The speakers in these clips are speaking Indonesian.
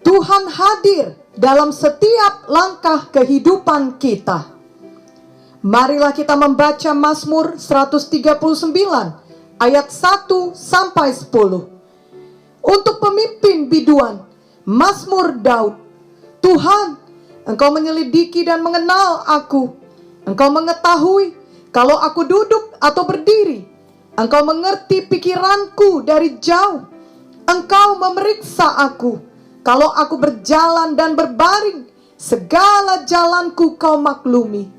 Tuhan hadir dalam setiap langkah kehidupan kita. Marilah kita membaca Mazmur 139 ayat 1 sampai 10. Untuk pemimpin biduan, Mazmur Daud. Tuhan, Engkau menyelidiki dan mengenal aku. Engkau mengetahui kalau aku duduk atau berdiri. Engkau mengerti pikiranku dari jauh. Engkau memeriksa aku kalau aku berjalan dan berbaring. Segala jalanku Kau maklumi.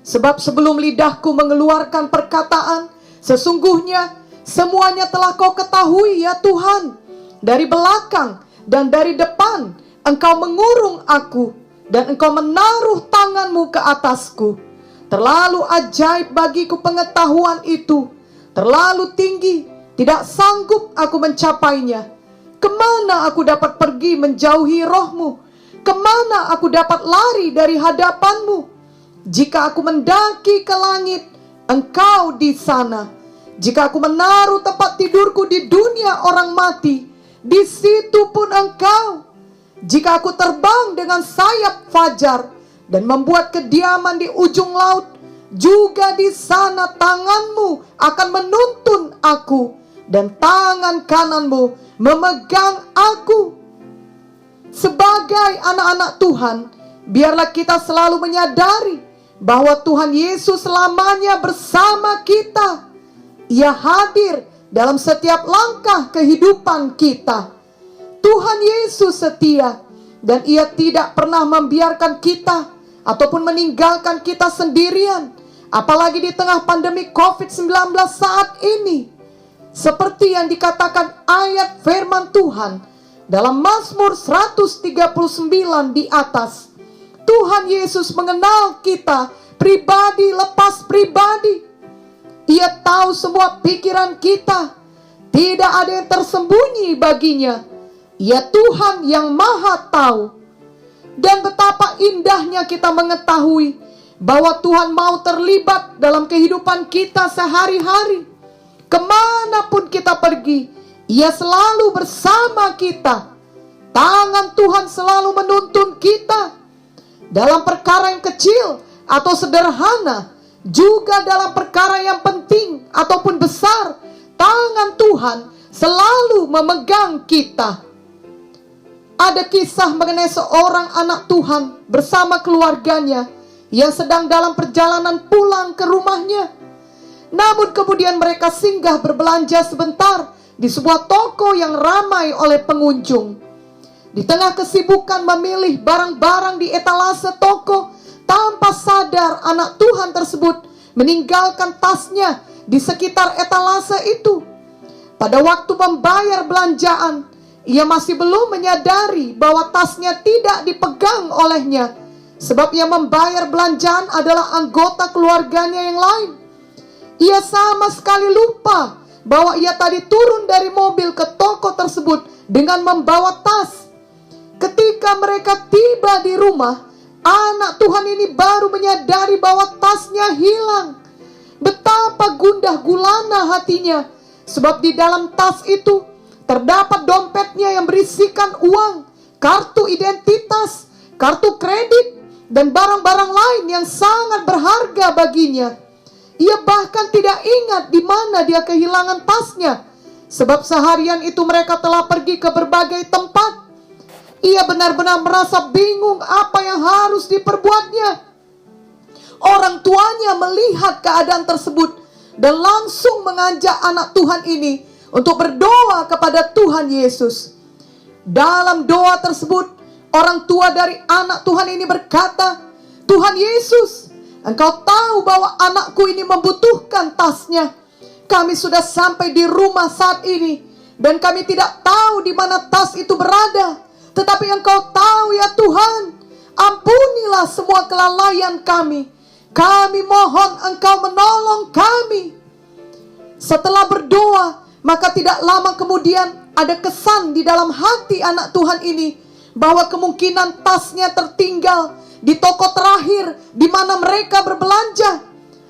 Sebab sebelum lidahku mengeluarkan perkataan, sesungguhnya semuanya telah Kau ketahui ya Tuhan. Dari belakang dan dari depan Engkau mengurung aku, dan Engkau menaruh tangan-Mu ke atasku. Terlalu ajaib bagiku pengetahuan itu, terlalu tinggi, tidak sanggup aku mencapainya. Kemana aku dapat pergi menjauhi Roh-Mu? Kemana aku dapat lari dari hadapan-Mu? Jika aku mendaki ke langit, Engkau di sana. Jika aku menaruh tempat tidurku di dunia orang mati, di situ pun Engkau. Jika aku terbang dengan sayap fajar dan membuat kediaman di ujung laut, juga di sana tangan-Mu akan menuntun aku, dan tangan kanan-Mu memegang aku. Sebagai anak-anak Tuhan, biarlah kita selalu menyadari bahwa Tuhan Yesus selamanya bersama kita. Ia hadir dalam setiap langkah kehidupan kita. Tuhan Yesus setia, dan Ia tidak pernah membiarkan kita ataupun meninggalkan kita sendirian, apalagi di tengah pandemi COVID-19 saat ini. Seperti yang dikatakan ayat firman Tuhan dalam Mazmur 139 di atas, Tuhan Yesus mengenal kita pribadi lepas pribadi. Ia tahu semua pikiran kita, tidak ada yang tersembunyi baginya. Ia Tuhan yang Maha Tahu. Dan betapa indahnya kita mengetahui bahwa Tuhan mau terlibat dalam kehidupan kita sehari-hari. Kemanapun kita pergi, Ia selalu bersama kita. Tangan Tuhan selalu menuntun kita. Dalam perkara yang kecil atau sederhana, juga dalam perkara yang penting ataupun besar, tangan Tuhan selalu memegang kita. Ada kisah mengenai seorang anak Tuhan bersama keluarganya yang sedang dalam perjalanan pulang ke rumahnya. Namun kemudian mereka singgah berbelanja sebentar di sebuah toko yang ramai oleh pengunjung. Di tengah kesibukan memilih barang-barang di etalase toko, tanpa sadar anak Tuhan tersebut meninggalkan tasnya di sekitar etalase itu. Pada waktu membayar belanjaan, ia masih belum menyadari bahwa tasnya tidak dipegang olehnya, sebab yang membayar belanjaan adalah anggota keluarganya yang lain. Ia sama sekali lupa bahwa ia tadi turun dari mobil ke toko tersebut dengan membawa tas. Ketika mereka tiba di rumah, anak Tuhan ini baru menyadari bahwa tasnya hilang. Betapa gundah gulana hatinya, sebab di dalam tas itu terdapat dompetnya yang berisikan uang, kartu identitas, kartu kredit, dan barang-barang lain yang sangat berharga baginya. Ia bahkan tidak ingat di mana dia kehilangan tasnya, sebab seharian itu mereka telah pergi ke berbagai tempat. Ia benar-benar merasa bingung apa yang harus diperbuatnya. Orang tuanya melihat keadaan tersebut dan langsung mengajak anak Tuhan ini untuk berdoa kepada Tuhan Yesus. Dalam doa tersebut, orang tua dari anak Tuhan ini berkata, Tuhan Yesus, Engkau tahu bahwa anakku ini membutuhkan tasnya. Kami sudah sampai di rumah saat ini, dan kami tidak tahu di mana tas itu berada. Tetapi Engkau tahu ya Tuhan, ampunilah semua kelalaian kami. Kami mohon Engkau menolong kami. Setelah berdoa, maka tidak lama kemudian ada kesan di dalam hati anak Tuhan ini bahwa kemungkinan tasnya tertinggal di toko terakhir di mana mereka berbelanja.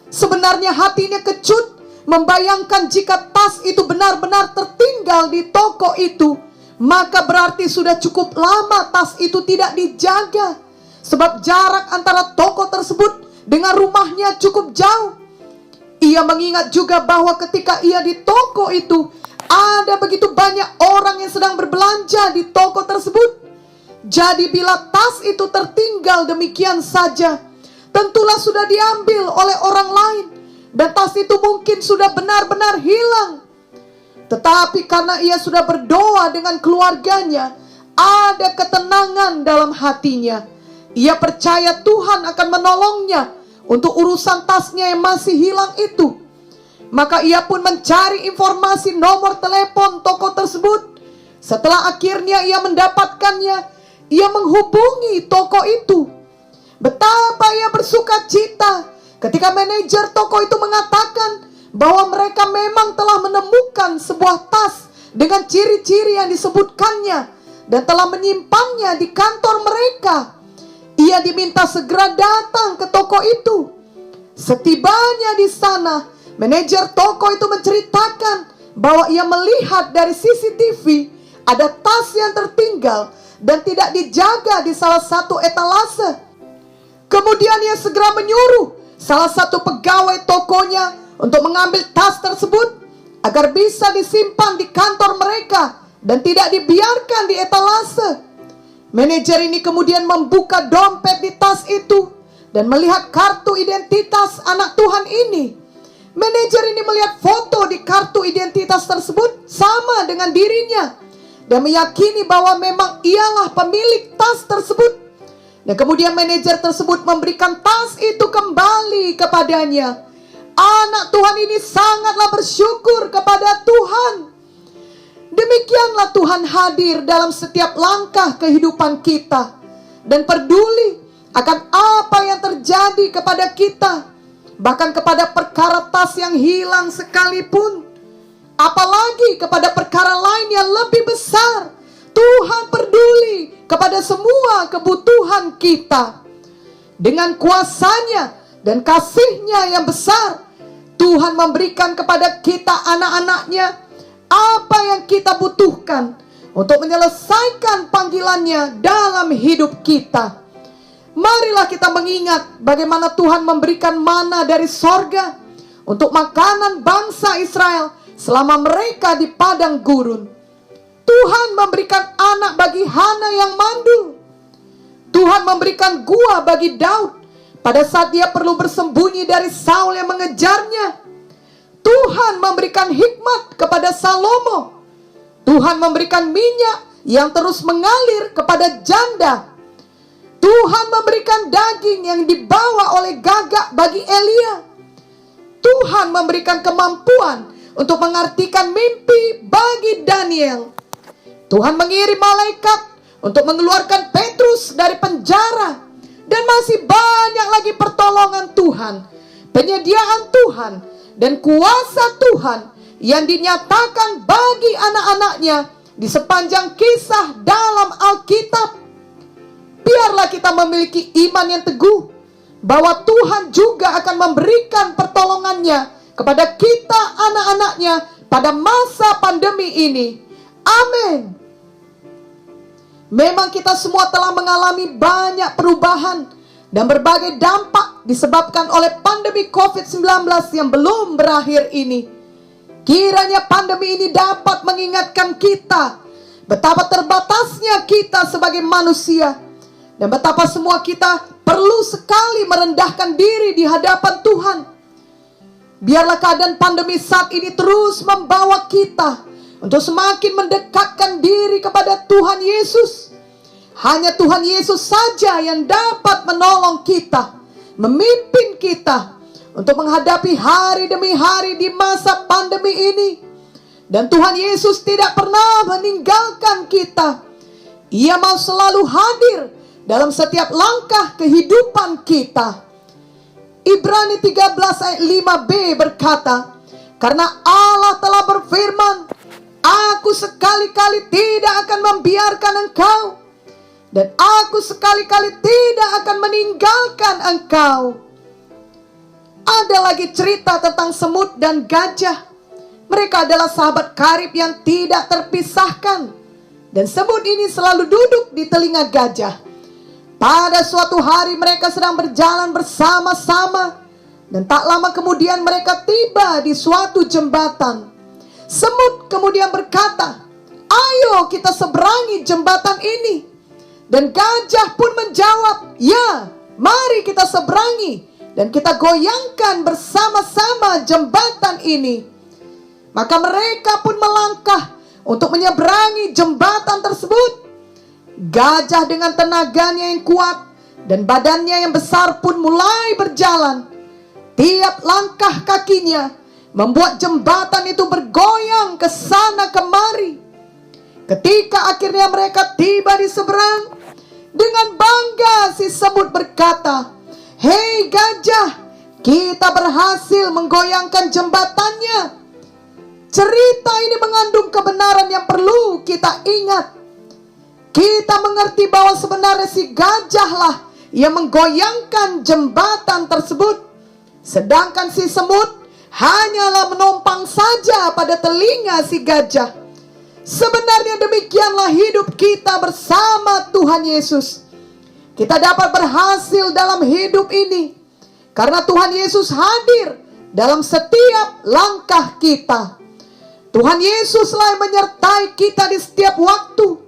Sebenarnya hatinya kecut membayangkan jika tas itu benar-benar tertinggal di toko itu, maka berarti sudah cukup lama tas itu tidak dijaga. Sebab jarak antara toko tersebut dengan rumahnya cukup jauh. Ia mengingat juga bahwa ketika ia di toko itu, ada begitu banyak orang yang sedang berbelanja di toko tersebut. Jadi bila tas itu tertinggal demikian saja, tentulah sudah diambil oleh orang lain. Dan tas itu mungkin sudah benar-benar hilang. Tetapi karena ia sudah berdoa dengan keluarganya, ada ketenangan dalam hatinya. Ia percaya Tuhan akan menolongnya untuk urusan tasnya yang masih hilang itu. Maka ia pun mencari informasi nomor telepon toko tersebut. Setelah akhirnya ia mendapatkannya, ia menghubungi toko itu. Betapa ia bersuka cita ketika manajer toko itu mengatakan bahwa mereka memang telah menemukan sebuah tas dengan ciri-ciri yang disebutkannya dan telah menyimpannya di kantor mereka. Ia diminta segera datang ke toko itu. Setibanya di sana, manajer toko itu menceritakan bahwa ia melihat dari CCTV ada tas yang tertinggal dan tidak dijaga di salah satu etalase. Kemudian ia segera menyuruh salah satu pegawai tokonya untuk mengambil tas tersebut agar bisa disimpan di kantor mereka dan tidak dibiarkan di etalase. Manajer ini kemudian membuka dompet di tas itu dan melihat kartu identitas anak Tuhan ini. Manajer ini melihat foto di kartu identitas tersebut sama dengan dirinya dan meyakini bahwa memang ialah pemilik tas tersebut. Dan kemudian manajer tersebut memberikan tas itu kembali kepadanya. Anak Tuhan ini sangatlah bersyukur kepada Tuhan. Demikianlah Tuhan hadir dalam setiap langkah kehidupan kita dan peduli akan apa yang terjadi kepada kita, bahkan kepada perkara tas yang hilang sekalipun, apalagi kepada perkara lain yang lebih besar. Tuhan peduli kepada semua kebutuhan kita. Dengan kuasanya dan kasih-Nya yang besar, Tuhan memberikan kepada kita anak-anaknya apa yang kita butuhkan untuk menyelesaikan panggilannya dalam hidup kita. Marilah kita mengingat bagaimana Tuhan memberikan mana dari sorga untuk makanan bangsa Israel selama mereka di padang gurun. Tuhan memberikan anak bagi Hana yang mandul. Tuhan memberikan gua bagi Daud pada saat dia perlu bersembunyi dari Saul yang mengejarnya. Tuhan memberikan hikmat kepada Salomo. Tuhan memberikan minyak yang terus mengalir kepada janda. Tuhan memberikan daging yang dibawa oleh gagak bagi Elia. Tuhan memberikan kemampuan untuk mengartikan mimpi bagi Daniel. Tuhan mengirim malaikat untuk mengeluarkan Petrus dari penjara. Dan masih banyak lagi pertolongan Tuhan, penyediaan Tuhan, dan kuasa Tuhan yang dinyatakan bagi anak-anaknya di sepanjang kisah dalam Alkitab. Biarlah kita memiliki iman yang teguh bahwa Tuhan juga akan memberikan pertolongannya kepada kita anak-anaknya pada masa pandemi ini. Amin. Memang kita semua telah mengalami banyak perubahan dan berbagai dampak disebabkan oleh pandemi COVID-19 yang belum berakhir ini. Kiranya pandemi ini dapat mengingatkan kita betapa terbatasnya kita sebagai manusia dan betapa semua kita perlu sekali merendahkan diri di hadapan Tuhan. Biarlah keadaan pandemi saat ini terus membawa kita untuk semakin mendekatkan diri kepada Tuhan Yesus. Hanya Tuhan Yesus saja yang dapat menolong kita, memimpin kita untuk menghadapi hari demi hari di masa pandemi ini. Dan Tuhan Yesus tidak pernah meninggalkan kita. Ia mau selalu hadir dalam setiap langkah kehidupan kita. Ibrani 13 ayat 5b berkata, karena Allah telah berfirman, aku sekali-kali tidak akan membiarkan engkau, dan aku sekali-kali tidak akan meninggalkan engkau. Ada lagi cerita tentang semut dan gajah. Mereka adalah sahabat karib yang tidak terpisahkan. Dan semut ini selalu duduk di telinga gajah. Pada suatu hari mereka sedang berjalan bersama-sama, dan tak lama kemudian mereka tiba di suatu jembatan. Semut kemudian berkata, "Ayo kita seberangi jembatan ini." Dan gajah pun menjawab, "Ya, mari kita seberangi dan kita goyangkan bersama-sama jembatan ini." Maka mereka pun melangkah untuk menyeberangi jembatan tersebut. Gajah dengan tenaganya yang kuat dan badannya yang besar pun mulai berjalan. Tiap langkah kakinya membuat jembatan itu bergoyang ke sana kemari. Ketika akhirnya mereka tiba di seberang, dengan bangga si semut berkata, "Hei gajah, kita berhasil menggoyangkan jembatannya." Cerita ini mengandung kebenaran yang perlu kita ingat. Kita mengerti bahwa sebenarnya si gajahlah yang menggoyangkan jembatan tersebut, sedangkan si semut hanyalah menumpang saja pada telinga si gajah. Sebenarnya demikianlah hidup kita bersama Tuhan Yesus. Kita dapat berhasil dalam hidup ini karena Tuhan Yesus hadir dalam setiap langkah kita. Tuhan Yesuslah yang menyertai kita di setiap waktu.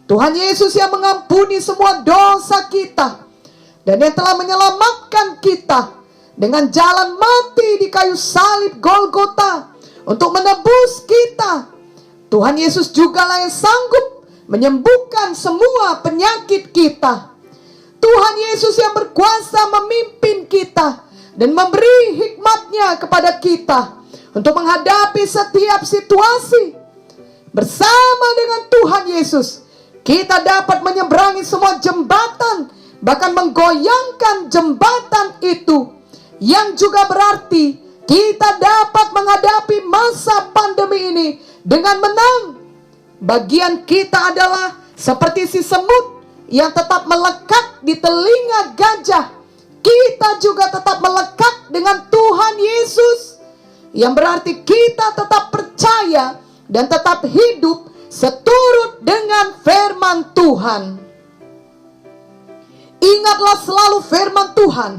Tuhan Yesus yang mengampuni semua dosa kita dan yang telah menyelamatkan kita dengan jalan mati di kayu salib Golgota untuk menebus kita. Tuhan Yesus jugalah yang sanggup menyembuhkan semua penyakit kita. Tuhan Yesus yang berkuasa memimpin kita dan memberi hikmat-Nya kepada kita untuk menghadapi setiap situasi. Bersama dengan Tuhan Yesus, kita dapat menyeberangi semua jembatan, bahkan menggoyangkan jembatan itu. Yang juga berarti kita dapat menghadapi masa pandemi ini dengan menang. Bagian kita adalah seperti si semut yang tetap melekat di telinga gajah. Kita juga tetap melekat dengan Tuhan Yesus, yang berarti kita tetap percaya dan tetap hidup seturut dengan firman Tuhan. Ingatlah selalu firman Tuhan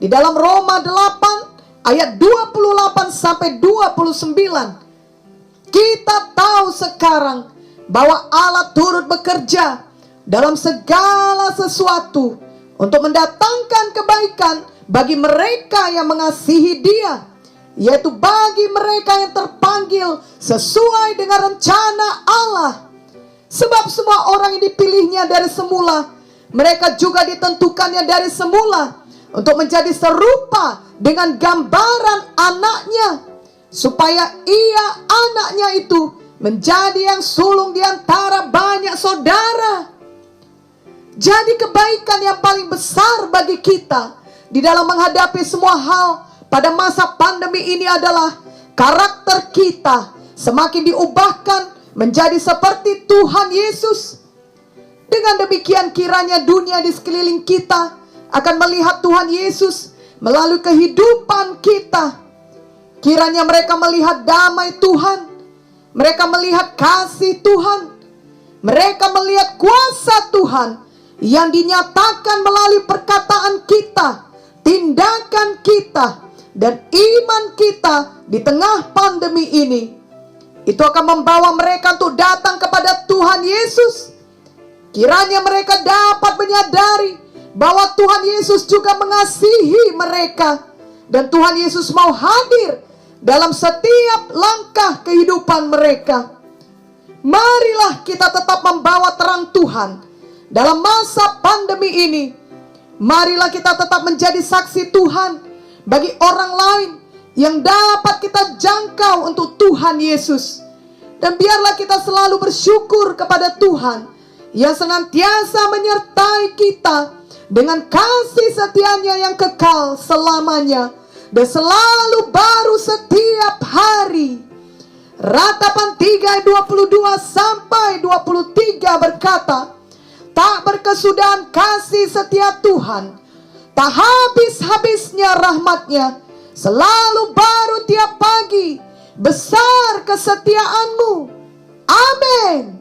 di dalam Roma 8 ayat 28 sampai 29. Kita tahu sekarang bahwa Allah turut bekerja dalam segala sesuatu untuk mendatangkan kebaikan bagi mereka yang mengasihi Dia, yaitu bagi mereka yang terpanggil sesuai dengan rencana Allah. Sebab semua orang yang dipilihnya dari semula, mereka juga ditentukannya dari semula untuk menjadi serupa dengan gambaran anaknya, supaya ia anaknya itu menjadi yang sulung di antara banyak saudara. Jadi kebaikan yang paling besar bagi kita di dalam menghadapi semua hal pada masa pandemi ini adalah karakter kita semakin diubahkan menjadi seperti Tuhan Yesus. Dengan demikian kiranya dunia di sekeliling kita akan melihat Tuhan Yesus melalui kehidupan kita. Kiranya mereka melihat damai Tuhan, mereka melihat kasih Tuhan, mereka melihat kuasa Tuhan yang dinyatakan melalui perkataan kita, tindakan kita, dan iman kita di tengah pandemi ini. Itu akan membawa mereka untuk datang kepada Tuhan Yesus. Kiranya mereka dapat menyadari bahwa Tuhan Yesus juga mengasihi mereka, dan Tuhan Yesus mau hadir dalam setiap langkah kehidupan mereka. Marilah kita tetap membawa terang Tuhan dalam masa pandemi ini. Marilah kita tetap menjadi saksi Tuhan bagi orang lain yang dapat kita jangkau untuk Tuhan Yesus. Dan biarlah kita selalu bersyukur kepada Tuhan yang senantiasa menyertai kita dengan kasih setianya yang kekal selamanya dan selalu baru setiap hari. Ratapan 3 ayat 22 sampai 23 berkata, "Tak berkesudahan kasih setia Tuhan, tak habis-habisnya rahmat-Nya, selalu baru tiap pagi, besar kesetiaan-Mu." Amin.